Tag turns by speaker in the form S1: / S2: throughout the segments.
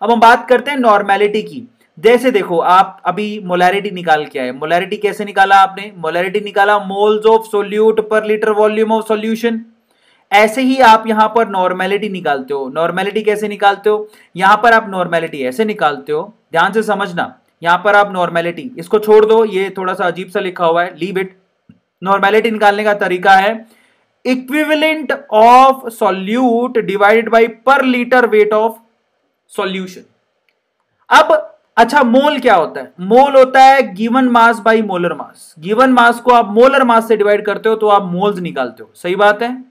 S1: अब हम बात करते हैं नॉर्मेलिटी की। जैसे देखो आप अभी मोलैरिटी निकाल के आए, मोलैरिटी कैसे निकाला आपने? मोलैरिटी निकाला मोल्स ऑफ सोल्यूट पर लीटर वॉल्यूम ऑफ सॉल्यूशन। ऐसे ही आप यहां पर नॉर्मेलिटी निकालते हो। नॉर्मेलिटी कैसे निकालते हो? यहां पर आप नॉर्मेलिटी ऐसे निकालते हो, ध्यान से समझना। यहां पर आप नॉर्मेलिटी, इसको छोड़ दो, ये थोड़ा सा अजीब सा लिखा हुआ है, लीव इट। नॉर्मेलिटी निकालने का तरीका है equivalent of solute divided by पर लीटर वेट ऑफ सॉल्यूशन। अब अच्छा, मोल क्या होता है? मोल होता है given mass by molar mass. Given mass को आप मोलर मास से डिवाइड करते हो तो आप मोल्स निकालते हो, सही बात है।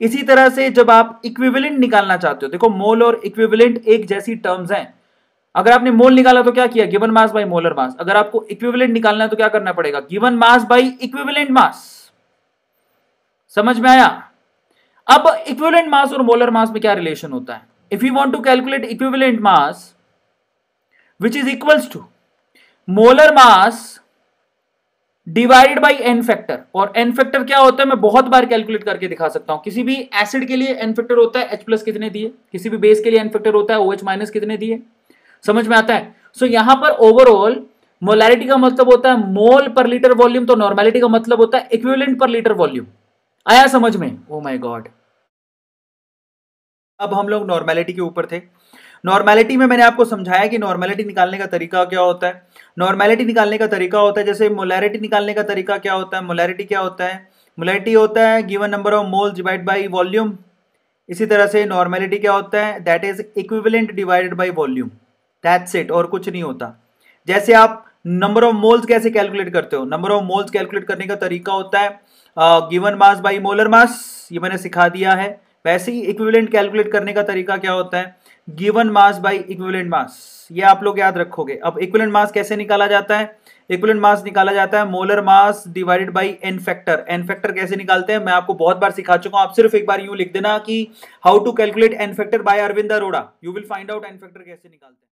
S1: इसी तरह से जब आप इक्विवेलेंट निकालना चाहते हो, देखो मोल और इक्विवेलेंट एक जैसी टर्म्स हैं। अगर आपने मोल निकाला तो क्या किया? Given mass by molar mass. अगर आपको इक्विवेलेंट निकालना है तो क्या करना पड़ेगा? Given mass by equivalent mass. समझ में आया? अब इक्विवेलेंट मास और मोलर मास में क्या रिलेशन होता है? If you want to calculate equivalent mass which is equals to molar mass divided by n factor। और n factor क्या होता है मैं बहुत बार कैलकुलेट करके दिखा सकता हूं। किसी भी एसिड के लिए n factor होता है H+ कितने दिए, किसी भी बेस के लिए n factor होता है OH- कितने दिए। समझ में आता है? सो यहां पर ओवरऑल मोलैरिटी का मतलब होता है मोल पर लीटर वॉल्यूम, तो नॉर्मेलिटी का मतलब होता है इक्विवेलेंट पर लीटर वॉल्यूम। आया समझ में? Oh my God. अब हम लोग नॉर्मेलिटी के ऊपर थे। नॉर्मेलिटी में मैंने आपको समझाया कि नॉर्मेलिटी निकालने का तरीका क्या होता है। नॉर्मेलिटी निकालने का तरीका होता है, जैसे मोलैरिटी निकालने का तरीका क्या होता है? मोलैरिटी क्या होता है? मोलैरिटी होता है given number of moles divide by volume. इसी तरह से नॉर्मेलिटी क्या होता है? That is equivalent divided by volume, that's it, और कुछ नहीं होता। जैसे आप नंबर ऑफ मोल्स कैसे कैलकुलेट करते हो? नंबर ऑफ मोल्स कैलकुलेट करने का तरीका होता है given mass by molar mass, ये मैंने सिखा दिया है। वैसे ही इक्विवेलेंट कैलकुलेट करने का तरीका क्या होता है? Given mass by equivalent mass, ये आप लोग याद रखोगे। अब इक्विवेलेंट मास कैसे निकाला जाता है? इक्विवेलेंट मास निकाला जाता है molar mass divided by n factor. N factor कैसे निकालते हैं मैं आपको बहुत बार सिखा चुका हूं। आप सिर्फ एक बार यूं लिख देना कि how to calculate n factor by Arvind Arora, you will find out n factor कैसे निकालते हैं।